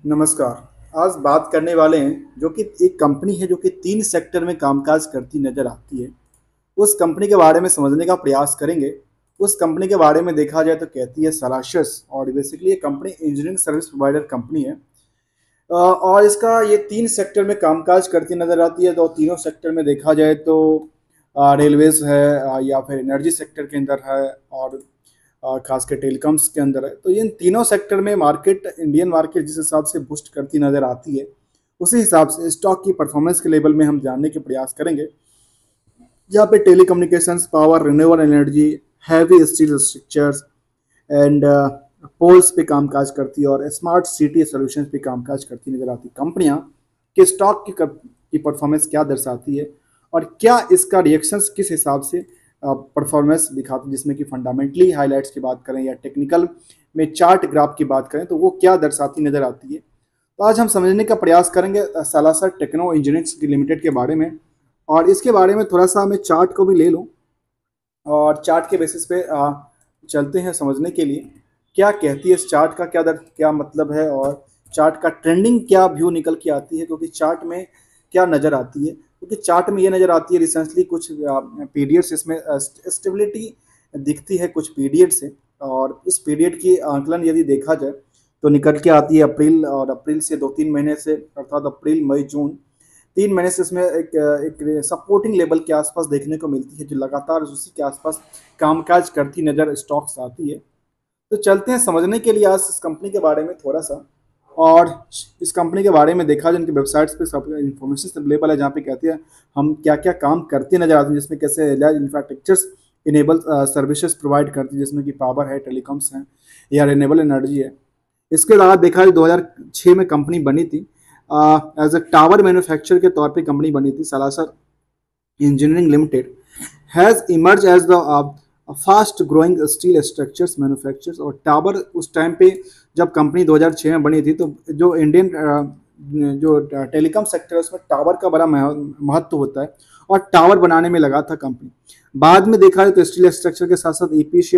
नमस्कार। आज बात करने वाले हैं जो कि एक कंपनी है जो कि 3 सेक्टर में कामकाज करती नज़र आती है। उस कंपनी के बारे में समझने का प्रयास करेंगे। उस कंपनी के बारे में देखा जाए तो कहती है सलाशस और बेसिकली ये company engineering service provider company है। और इसका ये 3 सेक्टर में कामकाज करती नज़र आती है। तो तीनों सेक्टर में देखा जाए तो रेलवेज़ है, या फिर एनर्जी सेक्टर के अंदर है, और खास कर टेलीकॉम्स के अंदर है। तो इन तीनों सेक्टर में मार्केट, इंडियन मार्केट जिस हिसाब से बूस्ट करती नज़र आती है, उसी हिसाब से स्टॉक की परफॉर्मेंस के लेवल में हम जानने के प्रयास करेंगे। जहाँ पे telecommunications, power, renewable energy, heavy steel structures and poles पे कामकाज करती है, और स्मार्ट सिटी सॉल्यूशंस पे कामकाज करती नजर आती कंपनियां कि स्टॉक की परफॉर्मेंस क्या दर्शाती है, और क्या इसका रिएक्शंस किस हिसाब से परफॉर्मेंस दिखाती है, जिसमें कि फंडामेंटली हाइलाइट्स की बात करें या टेक्निकल में चार्ट ग्राफ की बात करें तो वो क्या दर्शाती नजर आती है। तो आज हम समझने का प्रयास करेंगे सालासर टेक्नो इंजीनियरिंग लिमिटेड के बारे में, और इसके बारे में थोड़ा सा मैं चार्ट को भी ले लूँ, और चार्ट के बेसिस पे चलते हैं समझने के लिए क्या कहती है इस चार्ट का क्या मतलब है, और चार्ट का ट्रेंडिंग क्या व्यू निकल के आती है, क्योंकि चार्ट में क्या नज़र आती है, क्योंकि चार्ट में ये नज़र आती है रिसेंटली कुछ पीरियड्स इसमें स्टेबिलिटी दिखती है कुछ पीरियड से। और इस पीरियड की आंकलन यदि देखा जाए तो निकल के आती है अप्रैल, और अप्रैल से 2-3 महीने से, अर्थात अप्रैल मई जून 3 महीने से इसमें एक सपोर्टिंग लेवल के आसपास देखने को मिलती है, जो लगातार उसी के आसपास कामकाज करती नज़र स्टॉक्स आती है। तो चलते हैं समझने के लिए आज इस कंपनी के बारे में थोड़ा सा, और इस कंपनी के बारे में देखा जाए इनकी वेबसाइट्स पे सब इन्फॉर्मेशन अवेलेबल है, जहाँ पे कहते हैं हम क्या क्या काम करते नजर आते हैं, जिसमें कैसे इंफ्रास्ट्रक्चर्स इनेबल सर्विसेज प्रोवाइड करती है, जिसमें कि पावर है, टेलीकॉम्स है, या रिन्यूएबल एनर्जी है। इसके अलावा देखा जाए 2006 में कंपनी बनी थी, एज अ टावर मैन्युफैक्चर के तौर पे कंपनी बनी थी। Salasar engineering limited has emerge as the fast growing steel structures manufactures. और टावर उस टाइम पे जब कंपनी 2006 में बनी थी तो जो इंडियन जो टेलीकॉम सेक्टर है उसमें टावर का बड़ा महत्व होता है, और टावर बनाने में लगा था कंपनी। बाद में देखा जाए तो स्टील स्ट्रक्चर के साथ साथ ईपीसी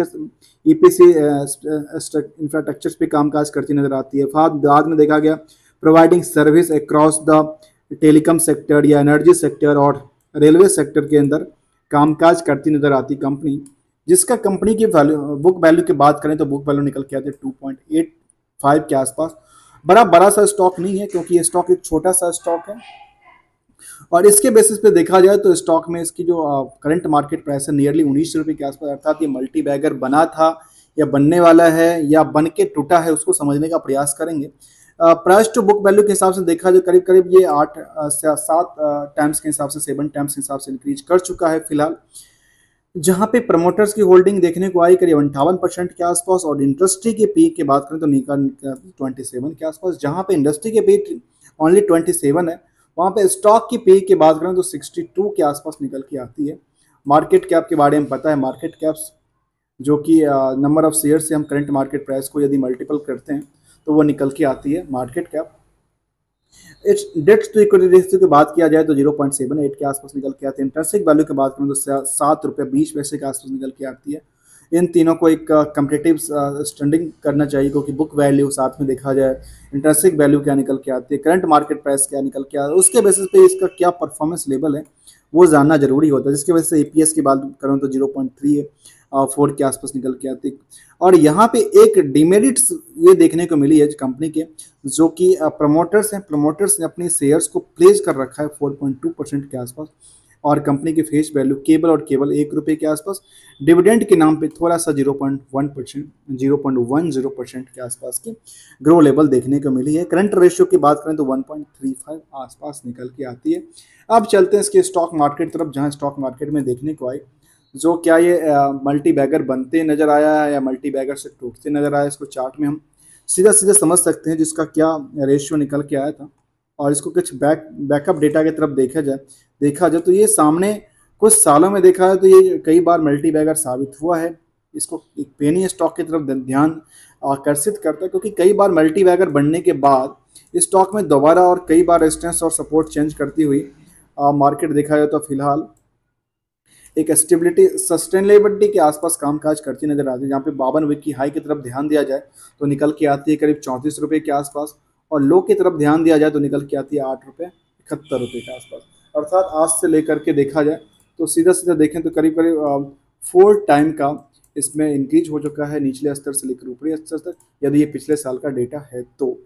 इंफ्रास्ट्रक्चर्स पे कामकाज करती नजर आती है। बाद में देखा गया providing service across the telecom sector या एनर्जी सेक्टर और रेलवे सेक्टर के अंदर कामकाज करती नजर आती कंपनी, जिसका कंपनी की वैल्यू, बुक वैल्यू की बात करें तो बुक वैल्यू निकल के आती है 2.85 के आसपास। बड़ा सा स्टॉक नहीं है, क्योंकि ये स्टॉक एक छोटा सा स्टॉक है, और इसके बेसिस पे देखा जाए तो स्टॉक में इसकी जो करंट मार्केट प्राइस है नियरली 19 रुपये के आसपास, अर्थात ये मल्टी बैगर बना था या बनने वाला है या बन के टूटा है, उसको समझने का प्रयास करेंगे। प्राइस टू बुक वैल्यू के हिसाब से देखा जाए करीब करीब ये 8 से 7 टाइम्स के हिसाब से, 7 टाइम्स के हिसाब से इंक्रीज कर चुका है फिलहाल। जहाँ पे प्रमोटर्स की होल्डिंग देखने को आई करीब 58% के आसपास, और इंडस्ट्री के पीक की बात करें तो निकल 27 के आसपास। जहाँ पे इंडस्ट्री के पीक ओनली 27 है, वहाँ पे स्टॉक की पीक की बात करें तो 62 के आसपास निकल के आती है। मार्केट कैप के बारे में पता है, मार्केट कैप्स जो कि नंबर ऑफ शेयर से हम करंट मार्केट प्राइस को यदि मल्टीपल करते हैं तो वो निकल के आती है market cap. It's debt to equity ratio की बात किया जाए तो 0.78 के आसपास निकल के आती है। इंटरेंसिक वैल्यू की बात करें तो 7 रुपये 20 पैसे के आसपास निकल के आती है। इन तीनों को एक कंपेटिटिव स्टैंडिंग करना चाहिए, क्योंकि बुक वैल्यू साथ में देखा जाए, इंटरेंसिक वैल्यू क्या निकल के आती है, करंट मार्केट प्राइस क्या निकल के आता है, उसके बेसिस पे इसका क्या परफॉर्मेंस लेवल है वो जानना जरूरी होता है। जिसकी वजह से ईपीएस की बात करूँ तो 0.34 के आसपास निकल के आती है। और यहाँ पे एक डिमेरिट्स ये देखने को मिली है कंपनी के, जो कि प्रमोटर्स ने अपने शेयर्स को प्लेस कर रखा है 4.2% के आसपास, और कंपनी की फेस वैल्यू केवल और केवल 1 रुपये के आसपास। डिविडेंड के नाम पे थोड़ा सा 0.10% के आसपास की ग्रो लेवल देखने को मिली है। करंट रेशियो की बात करें तो 1.35 आसपास निकल के आती है। अब चलते हैं इसके स्टॉक मार्केट तरफ, जहां स्टॉक मार्केट में देखने को आई जो क्या ये मल्टी बैगर बनते नजर आया है या मल्टी बैगर से टूटते नजर आया। इसको चार्ट में हम सीधा सीधा समझ सकते हैं जिसका क्या रेशियो निकल के आया था, और इसको कुछ बैकअप डेटा की तरफ देखा जाए तो ये सामने कुछ सालों में देखा है तो ये कई बार मल्टी बैगर साबित हुआ है। इसको एक पेनी स्टॉक की तरफ ध्यान आकर्षित करता है, क्योंकि कई बार मल्टी बैगर बनने के बाद स्टॉक में दोबारा और कई बार रेजिस्टेंस और सपोर्ट चेंज करती हुई मार्केट देखा जाए तो फिलहाल एक स्टेबिलिटी सस्टेनेबिलिटी के आसपास कामकाज करती नजर आती है। जहाँ पे 52 वीक की हाई की तरफ ध्यान दिया जाए तो निकल के आती है करीब 34 रुपये के आसपास, और लो की तरफ ध्यान दिया जाए तो निकल के आती है 8 रुपये 71 रुपये के आसपास। अर्थात आज से लेकर के देखा जाए तो सीधा सीधा देखें तो करीब करीब 4 टाइम का इसमें इंक्रीज हो चुका है निचले स्तर से लेकर ऊपरी स्तर तक, यदि ये पिछले साल का डेटा है तो।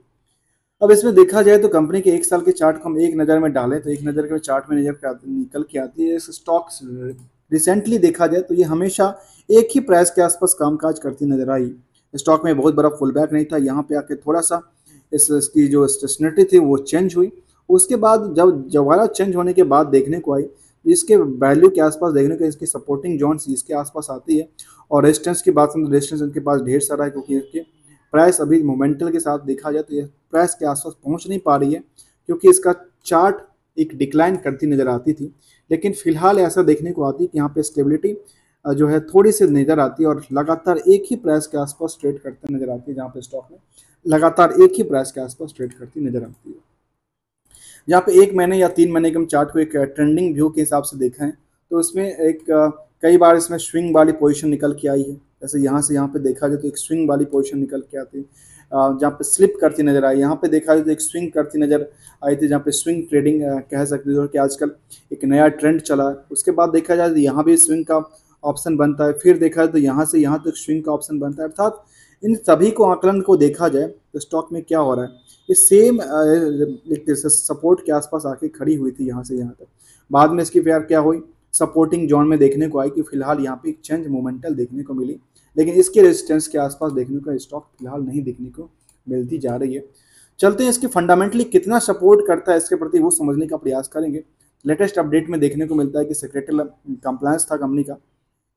अब इसमें देखा जाए तो कंपनी के 1 साल के चार्ट को हम एक नज़र में डालें तो एक नज़र के चार्ट में निकल के आती है। इस स्टॉक्स रिसेंटली देखा जाए तो ये हमेशा एक ही प्राइस के आसपास कामकाज करती नजर आई। स्टॉक में बहुत बड़ा फुल बैक नहीं था, यहाँ पे आके थोड़ा सा इसकी जो स्टेशनरी थी वो चेंज हुई। उसके बाद जब दोबारा चेंज होने के बाद देखने को आई इसके वैल्यू के आसपास देखने को इसकी सपोर्टिंग जोन्स इसके आसपास आती है। और रेजिस्टेंस की बात करें तो रेजिस्टेंस इनके पास ढेर सारा है, क्योंकि इसके प्राइस अभी मोमेंटल के साथ देखा जाए तो ये प्राइस के आसपास पहुंच नहीं पा रही है, क्योंकि इसका चार्ट एक डिक्लाइन करती नज़र आती थी। लेकिन फिलहाल ऐसा देखने को आती है कि यहाँ पे स्टेबिलिटी जो है थोड़ी सी नज़र आती है और लगातार एक ही प्राइस के आसपास ट्रेड करते नज़र आती है। जहाँ पे स्टॉक में लगातार एक ही प्राइस के आसपास ट्रेड करती नज़र आती है। जहाँ पे 1 महीने या 3 महीने के हम चार्ट को एक ट्रेंडिंग व्यू के हिसाब से देखा है तो इसमें एक कई बार इसमें स्विंग वाली पोजीशन निकल के आई है। जैसे यहाँ से यहाँ पे देखा जाए तो एक स्विंग वाली पोजीशन निकल के आती है, जहाँ पे स्लिप करती नज़र आई। यहाँ पे देखा जाए तो एक स्विंग करती नज़र आई थी, जहाँ पे स्विंग ट्रेडिंग कह सकते हो कि आजकल एक नया ट्रेंड चला है। उसके बाद देखा जाए तो यहाँ भी स्विंग का ऑप्शन बनता है, फिर देखा जाए तो यहाँ से यहाँ तक स्विंग का ऑप्शन बनता है। अर्थात इन सभी को आकलन को देखा जाए तो स्टॉक में क्या हो रहा है, ये सेम सपोर्ट के आसपास आके खड़ी हुई थी यहाँ से यहाँ तक। बाद में इसकी फेयर क्या हुई, सपोर्टिंग जोन में देखने को आई कि फिलहाल यहाँ पे एक चेंज मोमेंटल देखने को मिली, लेकिन इसके रेजिस्टेंस के आसपास देखने को स्टॉक फिलहाल नहीं देखने को मिलती जा रही है। चलते हैं इसकी फंडामेंटली कितना सपोर्ट करता है इसके प्रति वो समझने का प्रयास करेंगे। लेटेस्ट अपडेट में देखने को मिलता है कि सेक्रेटरियल कंप्लायंस था कंपनी का।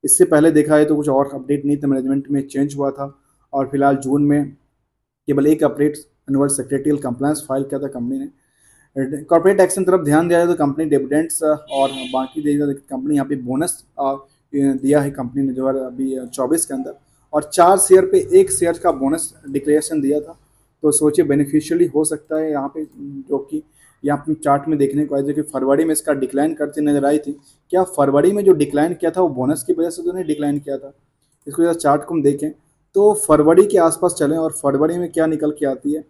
इससे पहले देखा है तो कुछ और अपडेट नहीं था, मैनेजमेंट में चेंज हुआ था और फिलहाल जून में केवल एक update annual secretarial compliance file किया था कंपनी ने। कॉर्पोरेट एक्शन तरफ ध्यान दिया जाए तो कंपनी डिविडेंड्स और बाकी कंपनी यहाँ पे बोनस दिया है कंपनी ने जो है अभी 24 के अंदर, और 4 शेयर पे 1 शेयर का बोनस डिक्लेरेशन दिया था। तो सोचिए बेनिफिशियली हो सकता है यहाँ पे, जो कि यहाँ पे चार्ट में देखने को आया जो कि फरवरी में इसका डिक्लाइन करती नजर आई थी। क्या फरवरी में जो डिक्लाइन किया था वो बोनस की वजह से तो नहीं डिक्लाइन किया था? इसको जरा चार्ट को हम देखें तो फरवरी के आसपास चलें और फरवरी में क्या निकल के आती है।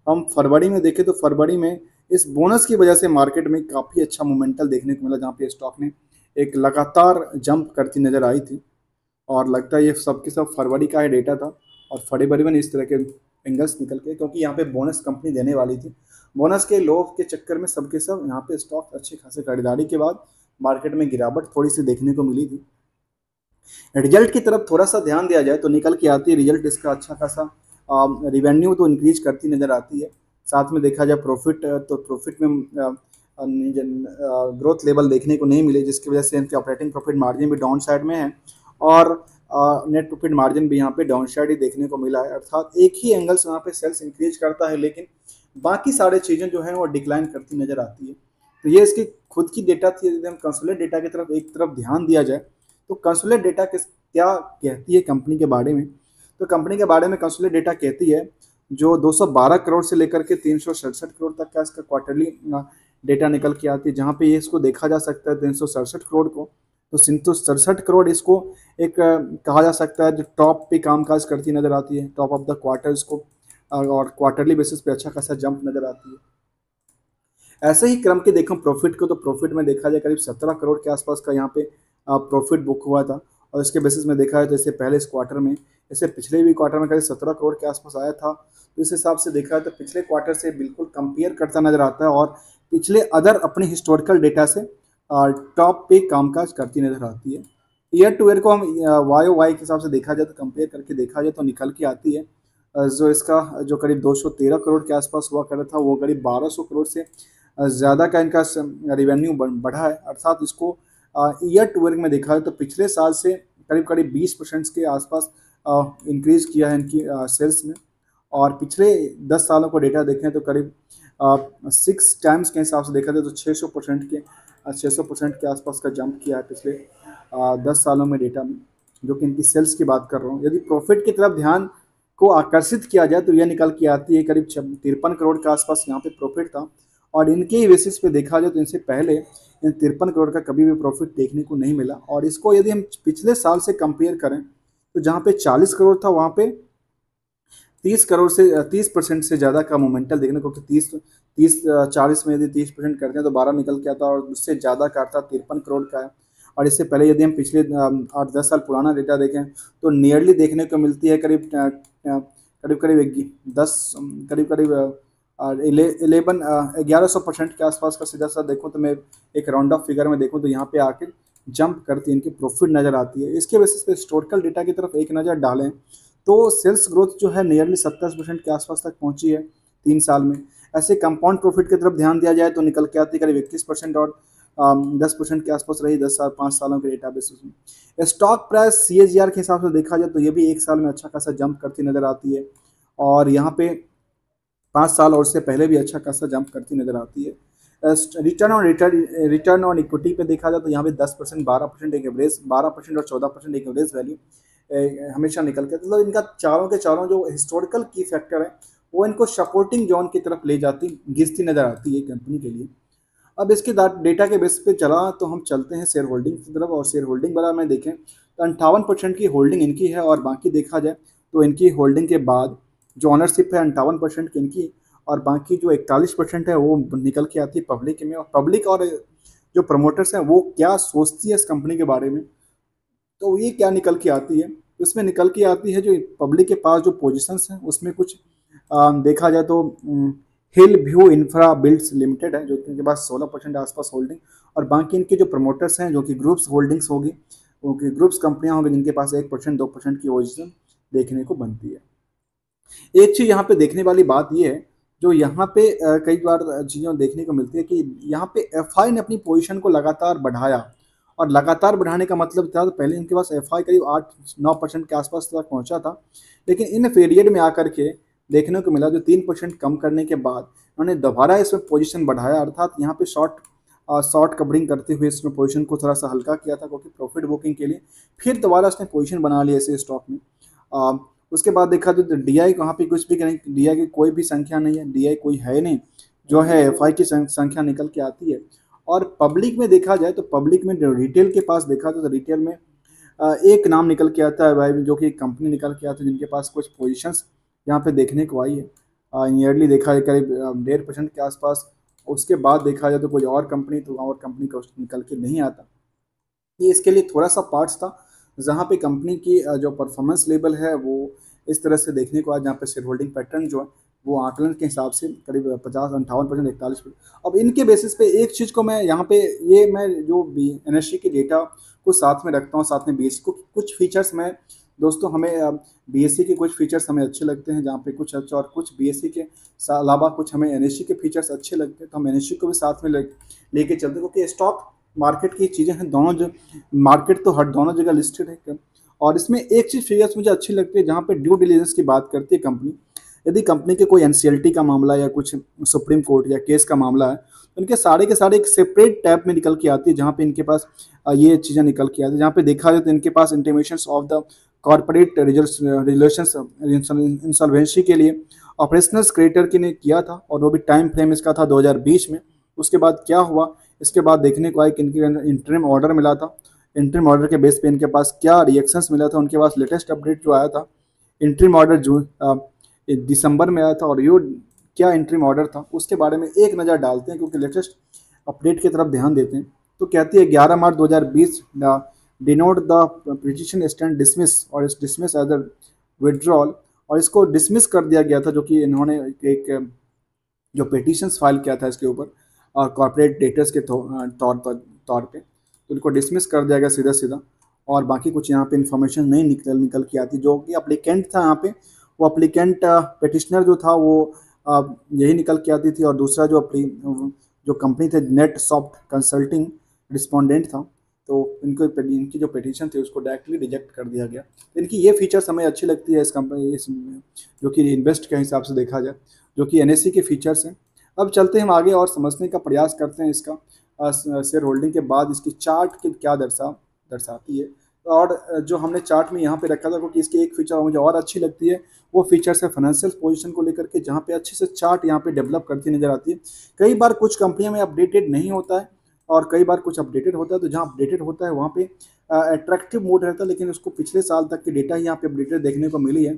हम फरवरी में देखें तो फरवरी में इस बोनस की वजह से मार्केट में काफ़ी अच्छा मोमेंटल देखने को मिला, जहाँ पे स्टॉक ने एक लगातार जंप करती नज़र आई थी। और लगता है ये सब के सब फरवरी का ही डेटा था और फरवरी में इस तरह के एंगल्स निकल के, क्योंकि यहाँ पे बोनस कंपनी देने वाली थी। बोनस के लोभ के चक्कर में सबके सब यहाँ पे स्टॉक अच्छे खासे खरीदारी के बाद मार्केट में गिरावट थोड़ी सी देखने को मिली थी। रिजल्ट की तरफ थोड़ा सा ध्यान दिया जाए तो निकल के आती है रिजल्ट इसका अच्छा खासा रिवेन्यू तो इंक्रीज करती नज़र आती है। साथ में देखा जाए प्रॉफिट तो प्रॉफिट में ग्रोथ लेवल देखने को नहीं मिले, जिसकी वजह से इनके ऑपरेटिंग प्रॉफिट मार्जिन भी डाउन साइड में है और नेट प्रॉफिट मार्जिन भी यहाँ पे डाउन साइड ही देखने को मिला है। अर्थात एक ही एंगल से यहाँ पे सेल्स इंक्रीज करता है लेकिन बाकी सारे चीज़ें जो हैं वो डिक्लाइन करती नज़र आती है। तो ये इसकी खुद की डेटा थी। यदि हम कंसोलिडेट डेटा की तरफ एक तरफ ध्यान दिया जाए तो कंसोलिडेट डेटा क्या कहती है कंपनी के बारे में, तो कंपनी के बारे में कंसोलिडेट डेटा कहती है जो 212 करोड़ से लेकर के 367 करोड़ तक का इसका क्वार्टरली डेटा निकल के आती है, जहाँ पे ये इसको देखा जा सकता है 367 करोड़ को। तो 367 करोड़ इसको एक कहा जा सकता है जो टॉप पे कामकाज करती नज़र आती है, टॉप ऑफ द क्वार्टर इसको, और क्वार्टरली बेसिस पे अच्छा खासा जंप नज़र आती है। ऐसे ही क्रम के देखो प्रॉफिट को, तो प्रॉफिट में देखा जाए करीब 17 करोड़ के आसपास का यहाँ पे प्रॉफिट बुक हुआ था और इसके बेसिस में देखा है तो इससे पहले इस क्वार्टर में, इससे पिछले भी क्वार्टर में करीब 17 करोड़ के आसपास आया था। तो इस हिसाब से देखा है तो पिछले क्वार्टर से बिल्कुल कंपेयर करता नज़र आता है और पिछले अदर अपने हिस्टोरिकल डेटा से टॉप पे कामकाज करती नज़र आती है। ईयर टू ईयर को हम वाई के हिसाब से देखा जाए तो कंपेयर करके देखा जाए तो निकल के आती है जो इसका जो करीब 213 करोड़ के आसपास हुआ कर था वो करीब 1200 करोड़ से ज़्यादा का इनका रिवेन्यू बढ़ा है। अर्थात इसको ईयर टू ईयर में देखा है तो पिछले साल से करीब करीब 20% के आसपास इंक्रीज़ किया है इनकी सेल्स में, और पिछले 10 सालों को डेटा देखें तो करीब 6 टाइम्स के हिसाब से देखा जाए तो 600% के आसपास का जंप किया है पिछले 10 सालों में डेटा में, जो कि इनकी सेल्स की बात कर रहा हूँ। यदि प्रॉफिट की तरफ ध्यान को आकर्षित किया जाए तो यह निकल के आती है करीब 53 करोड़ के आसपास यहाँ पे प्रॉफिट था, और इनके ही बेसिस पे देखा जाए तो इनसे पहले इन 53 करोड़ का कभी भी प्रॉफिट देखने को नहीं मिला। और इसको यदि हम पिछले साल से कंपेयर करें तो जहाँ पे 40 करोड़ था वहाँ पे 30 करोड़ से 30% से ज़्यादा का मोमेंटल देखने को, कि 40 में यदि 30% करते हैं तो 12 निकल के आता है, और उससे ज़्यादा का था 53 करोड़ का है। और इससे पहले यदि हम पिछले 8-10 साल पुराना डेटा देखें तो नियरली देखने को मिलती है करीब करीब करीब 10 करीब करीब 1100% के आसपास का सीधा सा देखूँ तो मैं एक राउंड ऑफ फिगर में देखूँ तो यहाँ पे आके जंप करती है, इनकी प्रॉफिट नज़र आती है। इसके बेसिस पे हिस्टोरिकल डेटा की तरफ एक नज़र डालें तो सेल्स ग्रोथ जो है नियरली 27% के आसपास तक पहुंची है 3 साल में। ऐसे कंपाउंड प्रॉफिट की तरफ ध्यान दिया जाए तो निकल के आती है करीब 21%, और 10% के आसपास रही 5 सालों के डेटा बेसिस में। स्टॉक प्राइस CAGR के हिसाब से देखा जाए तो ये भी 1 साल में अच्छा खासा जंप करती नजर आती है, और यहाँ पे 5 साल और उससे पहले भी अच्छा खासा जंप करती नजर आती है। रिटर्न ऑन इक्विटी पे देखा जाए तो यहाँ पे 10%, 12% एक एवरेज, 12% और 14% एक एवरेज वैल्यू हमेशा निकल के, मतलब इनका चारों के चारों जो हिस्टोरिकल की फैक्टर है वो इनको सपोर्टिंग जोन की तरफ ले जाती घिसती नजर आती है कंपनी के लिए। अब इसके डेटा के बेस पे चला तो हम चलते हैं शेयर होल्डिंग की तरफ, और शेयर होल्डिंग वाला में देखें तो 58% की होल्डिंग इनकी है, और बाकी देखा जाए तो इनकी होल्डिंग के बाद जो ऑनरशिप है 58% की इनकी, और बाकी जो 41% है वो निकल के आती है पब्लिक में। और पब्लिक और जो प्रमोटर्स हैं वो क्या सोचती है इस कंपनी के बारे में, तो ये क्या निकल के आती है, उसमें निकल के आती है जो पब्लिक के पास जो पोजीशंस हैं उसमें कुछ देखा जाए तो हिल व्यू इंफ्रा बिल्ड्स लिमिटेड है जो कि इनके पास 16% आसपास होल्डिंग, और बाकी इनके जो प्रमोटर्स हैं जो कि ग्रुप्स होल्डिंग्स होगी, वो कि ग्रुप्स कंपनियां होंगी जिनके पास 1% 2% की पोजीशन देखने को बनती है। एक चीज़ यहाँ पे देखने वाली बात ये है, जो यहाँ पे कई बार चीज़ें देखने को मिलती है कि यहाँ पे एफआई ने अपनी पोजीशन को लगातार बढ़ाया, और लगातार बढ़ाने का मतलब था तो पहले इनके पास एफआई करीब 8-9% के आसपास तक पहुँचा था, लेकिन इन पीरियड में आकर के देखने को मिला जो 3% कम करने के बाद उन्होंने दोबारा इसमें पोजीशन बढ़ाया, अर्थात यहाँ पे शॉर्ट कवरिंग करते हुए इसमें पोजीशन को थोड़ा सा हल्का किया था क्योंकि प्रॉफिट बुकिंग के लिए, फिर दोबारा इसने पोजीशन बना लिया ऐसे स्टॉक में। उसके बाद देखा तो DI कहाँ पे कुछ भी करें, DI की कोई भी संख्या नहीं है, DI कोई है नहीं, जो है एफआई की संख्या निकल के आती है। और पब्लिक में देखा जाए तो पब्लिक में रिटेल के पास देखा तो रिटेल में एक नाम निकल के आता है भाई, जो कि कंपनी निकल के आती है जिनके पास कुछ पोजीशंस यहाँ पे देखने को आई है, ईयरली देखा है करीब 1.5% के आसपास। उसके बाद देखा जाए तो कोई और कंपनी को निकल के नहीं आता। ये इसके लिए थोड़ा सा पार्ट्स था जहाँ पे कंपनी की जो परफॉर्मेंस लेवल है वो इस तरह से देखने को आज, जहाँ पे शेयर होल्डिंग पैटर्न जो है वो आकलन के हिसाब से करीब 50-58%, 41%। अब इनके बेसिस पे एक चीज़ को मैं यहाँ पे ये मैं जो NSE के डेटा को साथ में रखता हूँ, साथ में BSE को कुछ फीचर्स में दोस्तों हमें BSE के कुछ फीचर्स हमें अच्छे लगते हैं, जहाँ पे कुछ अच्छा और कुछ BSE के अलावा कुछ हमें NSE के फीचर्स अच्छे लगते हैं, तो हम NSE को भी साथ में लेके चलते हैं क्योंकि स्टॉक मार्केट की चीज़ें हैं दोनों, जो मार्केट तो हर दोनों जगह लिस्टेड है। और इसमें एक चीज़ फिगर्स मुझे अच्छी लगती है जहाँ पे ड्यू डिलीजेंस की बात करती है कंपनी। यदि कंपनी के कोई NCLT का मामला या कुछ सुप्रीम कोर्ट या केस का मामला है तो इनके सारे के सारे एक सेपरेट टैब में निकल के आती है, जहाँ पे इनके पास ये चीज़ें निकल के आती है, जहाँ पे देखा जाए तो इनके पास intimations of the corporate relations insolvency के लिए ऑपरेशनल क्रेडिटर की ने किया था, और वो भी टाइम फ्रेम इसका था 2020 में। उसके बाद क्या हुआ, इसके बाद देखने को आया कि इनके इंटरिम ऑर्डर मिला था, इंटरिम ऑर्डर के बेस पे इनके पास क्या रिएक्शंस मिला था। उनके पास लेटेस्ट अपडेट जो आया था, इंटरिम ऑर्डर दिसंबर में आया था, और यो क्या इंटरिम ऑर्डर था उसके बारे में एक नज़र डालते हैं क्योंकि लेटेस्ट अपडेट की तरफ ध्यान देते हैं। तो कहती है 11 मार्च 2020 denote the petition stand dismiss और इस डिसमिस एज अ विड्रॉल, और इसको डिसमिस कर दिया गया था, जो कि इन्होंने एक जो पिटीशंस फाइल किया था इसके ऊपर कॉर्पोरेट डेटर्स के तौर पे, तो इनको डिसमिस कर दिया गया सीधा सीधा। और बाकी कुछ यहाँ पे इन्फॉर्मेशन नहीं निकल के आती, जो कि अप्लीकेंट था यहाँ पे, वो अप्लीकेंट पेटिशनर जो था वो यही निकल के आती थी, और दूसरा जो कंपनी थे नेट सॉफ्ट कंसल्टिंग रिस्पोंडेंट था, तो इनकी जो पिटीशन थी उसको डायरेक्टली रिजेक्ट कर दिया गया। इनकी ये फीचर्स हमें अच्छी लगती है इस कंपनी जो कि इन्वेस्ट के हिसाब से देखा जाए, जो कि NSE के फीचर्स हैं। अब चलते हैं हम आगे और समझने का प्रयास करते हैं इसका शेयर होल्डिंग के बाद इसकी चार्ट की क्या दर्शाती है। और जो हमने चार्ट में यहाँ पे रखा था क्योंकि इसकी एक फीचर मुझे और अच्छी लगती है, वो फीचर्स है फाइनेंशियल पोजीशन को लेकर के, जहाँ पे अच्छे से चार्ट यहाँ पे डेवलप करती नजर आती है। कई बार कुछ कंपनियों में अपडेटेड नहीं होता है और कई बार कुछ अपडेटेड होता है, तो जहाँ अपडेटेड होता है वहाँ पे अट्रैक्टिव मोड रहता है, लेकिन उसको पिछले साल तक के डेटा ही यहाँ पे अपडेटेड देखने को मिली है।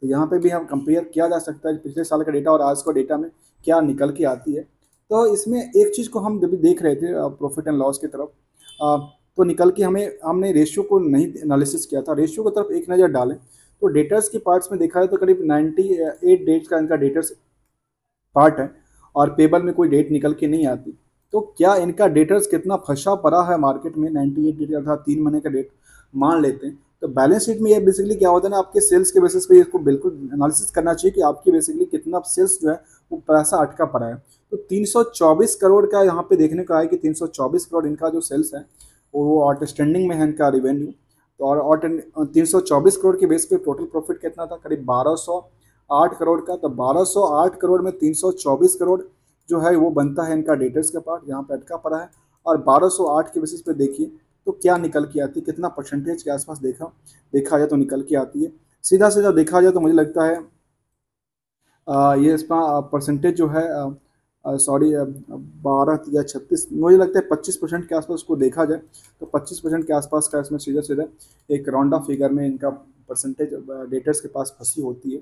तो यहाँ पे भी हम कंपेयर किया जा सकता है पिछले साल का डेटा और आज का डेटा में क्या निकल के आती है। तो इसमें एक चीज़ को हम जब भी देख रहे थे प्रॉफिट एंड लॉस की तरफ, तो निकल के हमने रेशियो को नहीं एनालिसिस किया था, रेशियो की तरफ एक नज़र डालें तो डेटर्स के पार्ट्स में देखा है तो करीब 98 डेट्स का इनका डेटर्स पार्ट है और पेबल में कोई डेट निकल के नहीं आती। तो क्या इनका डेटर्स कितना फंसा पड़ा है मार्केट में, 98 डेट अर्थात 3 महीने का डेट मान लेते हैं। तो बैलेंस शीट में ये बेसिकली क्या होता है ना, आपके सेल्स के बेसिस पे इसको बिल्कुल एनालिसिस करना चाहिए कि आपकी बेसिकली कितना सेल्स जो है वो पैसा अटका पड़ा है। तो 324 करोड़ का यहाँ पे देखने को आया कि 324 करोड़ इनका जो सेल्स है वो आउटस्टैंडिंग में है इनका रेवेन्यू। तो और 324 करोड़ के बेस पे टोटल प्रॉफिट कितना था, करीब 1208 करोड़ का। तो 1208 करोड़ में 324 करोड़ जो है वो बनता है इनका डेटर्स का पार्ट, यहाँ पे अटका पड़ा है। और 1208 के बेसिस पे देखिए तो क्या निकल के आती है, कितना परसेंटेज के आसपास देखा जाए तो निकल के आती है। सीधा सीधा देखा जाए तो मुझे लगता है ये इसका परसेंटेज जो है सॉरी 12 या 36, मुझे लगता है 25% के आसपास उसको देखा जाए तो 25% के आसपास का इसमें सीधा सीधा एक राउंड ऑफ फिगर में इनका परसेंटेज डेटर्स के पास फंसी होती है।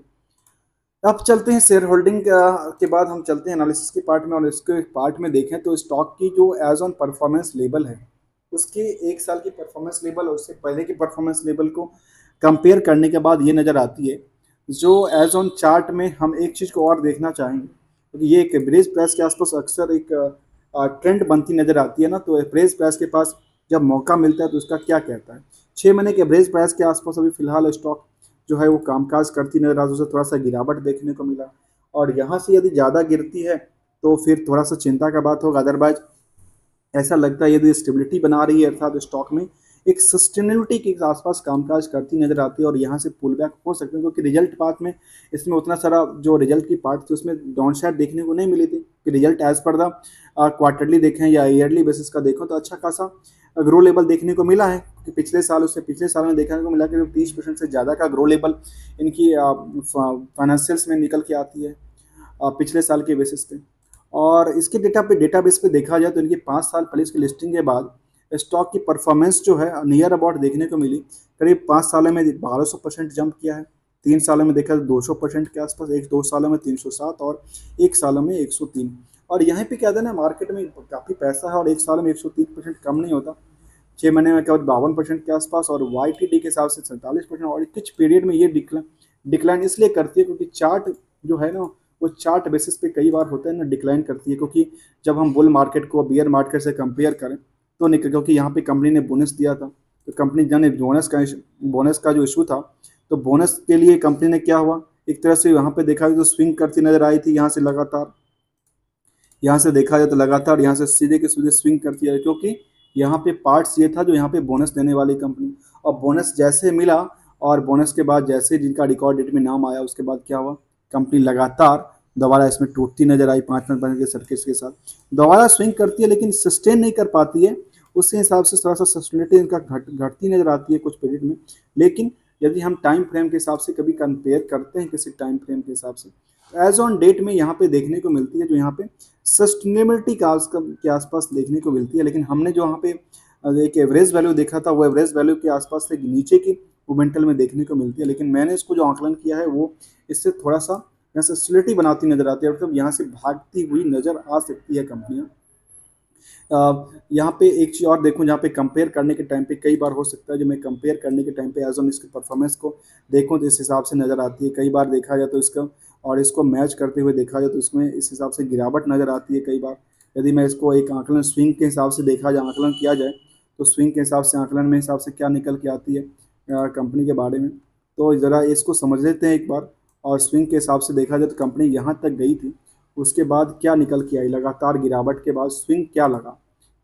अब चलते हैं शेयर होल्डिंग के बाद हम चलते हैं एनालिसिस के पार्ट में, और इसके पार्ट में देखें तो स्टॉक की जो एज ऑन परफॉर्मेंस लेवल है उसके एक साल की परफॉर्मेंस लेवल और उससे पहले की परफॉर्मेंस लेवल को कंपेयर करने के बाद ये नज़र आती है जो एज ऑन चार्ट में हम एक चीज़ को और देखना चाहेंगे क्योंकि ये एक एवरेज प्राइस के आसपास अक्सर एक ट्रेंड बनती नज़र आती है ना। तो एवरेज प्राइस के पास जब मौका मिलता है तो उसका क्या कहता है, 6 महीने के एवरेज प्राइस के आसपास अभी फिलहाल स्टॉक जो है वो कामकाज करती नजर आती है, उसे थोड़ा सा गिरावट देखने को मिला। और यहाँ से यदि ज़्यादा गिरती है तो फिर थोड़ा सा चिंता का बात होगा, अदरवाइज ऐसा लगता है यदि स्टेबिलिटी बना रही है अर्थात स्टॉक में एक सस्टेनेबिलिटी के आसपास कामकाज करती नजर आती है और यहाँ से पुल बैक हो सकते हैं क्योंकि रिजल्ट पार्ट में इसमें उतना सारा जो रिजल्ट की पार्ट थी उसमें डाउन साइड देखने को नहीं मिली थी कि result as per the quarterly देखें या ईयरली बेसिस का देखो तो अच्छा खासा ग्रो लेवल देखने को मिला है क्योंकि पिछले साल में देखने को मिला कि 30% से ज़्यादा का ग्रो लेवल इनकी फाइनेंशियल्स में निकल के आती है पिछले साल के बेसिस पे। और इसके डेटाबेस पे देखा जाए तो इनकी 5 साल पहले इसकी लिस्टिंग के बाद स्टॉक की परफॉर्मेंस जो है नियर अबाउट देखने को मिली, करीब 5 सालों में 1200% जंप किया है, 3 सालों में देखा तो 200% के आसपास, 2 सालों में 307 और 1 सालों में 103। और यहाँ पे क्या था ना, मार्केट में काफ़ी पैसा है और 1 साल में 103% कम नहीं होता, 6 महीने में केवल 52% के आसपास और YTD के हिसाब से 47%। और कुछ पीरियड में ये डिक्लाइन इसलिए करती है क्योंकि चार्ट जो है ना वो चार्ट बेसिस पे कई बार होता है ना डिक्लाइन करती है, क्योंकि जब हम बुल मार्केट को बियर मार्केट से कंपेयर करें तो क्योंकि यहाँ पे कंपनी ने बोनस दिया था तो कंपनी जाने बोनस का जो इशू था तो बोनस के लिए कंपनी ने क्या हुआ, एक तरह से यहाँ पे देखा तो स्विंग करती नजर आई थी, यहाँ से लगातार, यहाँ से देखा जाए तो लगातार यहाँ से सीधे के सीधे स्विंग करती है क्योंकि यहाँ पे पार्ट्स ये था जो यहाँ पे बोनस देने वाली कंपनी, और बोनस जैसे मिला और बोनस के बाद जैसे जिनका रिकॉर्ड डेट में नाम आया उसके बाद क्या हुआ, कंपनी लगातार दोबारा इसमें टूटती नजर आई 5 मिनट के सर्किट के साथ, दोबारा स्विंग करती है लेकिन सस्टेन नहीं कर पाती है, उसके हिसाब से थोड़ा सा सस्टेनिटी इनका घटती नजर आती है कुछ पीरियड में। लेकिन यदि हम टाइम फ्रेम के हिसाब से कभी कंपेयर करते हैं किसी टाइम फ्रेम के हिसाब से एज ऑन डेट में यहाँ पे देखने को मिलती है जो यहाँ पे सस्टेनेबिलिटी के आसपास देखने को मिलती है। लेकिन हमने जो यहाँ पे एक एवरेज वैल्यू देखा था वो एवरेज वैल्यू के आसपास से नीचे की मोमेंटल में देखने को मिलती है, लेकिन मैंने इसको जो आंकलन किया है वो इससे थोड़ा सा यहाँ से सस्टेनिटी बनाती नजर आती है, मतलब यहाँ से भागती हुई नजर आ सकती है कंपनियाँ। यहाँ पे एक चीज़ और देखूँ, जहाँ पे कंपेयर करने के टाइम पे कई बार हो सकता है जो मैं कंपेयर करने के टाइम पे एज ऑन इसकी परफॉर्मेंस को देखूँ तो इस हिसाब से नज़र आती है, कई बार देखा जाए तो इसका और इसको मैच करते हुए देखा जाए तो इसमें इस हिसाब से गिरावट नज़र आती है कई बार। यदि मैं इसको एक आंकलन स्विंग के हिसाब से देखा जाए, आंकलन किया जाए तो स्विंग के हिसाब से आंकलन में हिसाब से क्या निकल के आती है कंपनी के बारे में, तो ज़रा इसको समझ लेते हैं एक बार। और स्विंग के हिसाब से देखा जाए तो कंपनी यहाँ तक गई थी, उसके बाद क्या निकल के आई, लगातार गिरावट के बाद स्विंग क्या लगा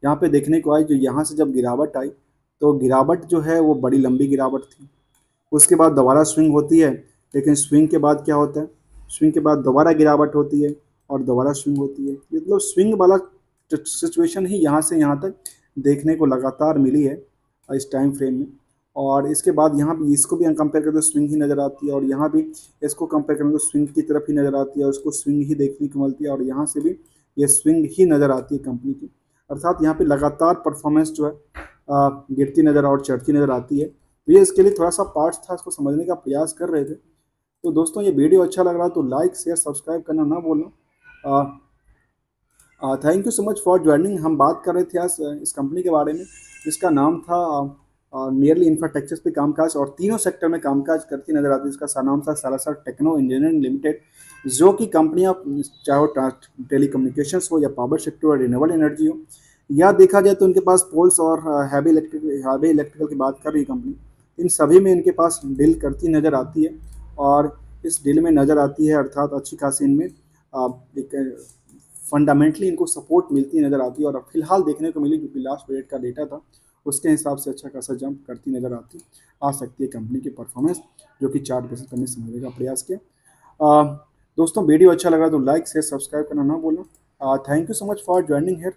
यहाँ पे देखने को आई, जो यहाँ से जब गिरावट आई तो गिरावट जो है वो बड़ी लंबी गिरावट थी, उसके बाद दोबारा स्विंग होती है, लेकिन स्विंग के बाद क्या होता है, स्विंग के बाद दोबारा गिरावट होती है और दोबारा स्विंग होती है, मतलब स्विंग वाला सिचुएशन ही यहाँ से यहाँ तक देखने को लगातार मिली है इस टाइम फ्रेम में। और इसके बाद यहाँ भी इसको भी कंपेयर करें तो स्विंग ही नज़र आती है, और यहाँ भी इसको कंपेयर करें तो स्विंग की तरफ ही नज़र आती है और उसको स्विंग ही देखने को मिलती है, और यहाँ से भी ये स्विंग ही नज़र आती है कंपनी की, अर्थात यहाँ पे लगातार परफॉर्मेंस जो है गिरती नज़र और चढ़ती नज़र आती है। तो ये इसके लिए थोड़ा सा पार्ट्स था, इसको समझने का प्रयास कर रहे थे। तो दोस्तों ये वीडियो अच्छा लग रहा है तो लाइक शेयर सब्सक्राइब करना ना भूलना। Thank you so much for joining. हम बात कर रहे थे आज इस कंपनी के बारे में जिसका नाम था नियरली इंफ्रास्ट्रक्चर पे कामकाज और तीनों सेक्टर में कामकाज करती नजर आती है। इसका नाम था सालासर टेक्नो इंजीनियरिंग लिमिटेड, जो कि कंपनियां चाहे वो टेली कम्युनिकेशंस हो या पावर सेक्टर और रिन्यूएबल एनर्जी हो, या देखा जाए तो उनके पास पोल्स और हैवी इलेक्ट्रिकल की बात कर रही कंपनी, इन सभी में इनके पास डील करती नज़र आती है। और इस डील में नज़र आती है अर्थात अच्छी खासी इनमें एक फंडामेंटली इनको सपोर्ट मिलती नज़र आती है। और फिलहाल देखने को मिली क्योंकि लास्ट पीरियड का डेटा था उसके हिसाब से अच्छा खासा जंप करती नज़र आ सकती है कंपनी की परफॉर्मेंस, जो कि चार्ट बेसिस करने समझने का प्रयास किया। दोस्तों वीडियो अच्छा लगा तो लाइक शेयर सब्सक्राइब करना ना भूलना। Thank you so much for joining here.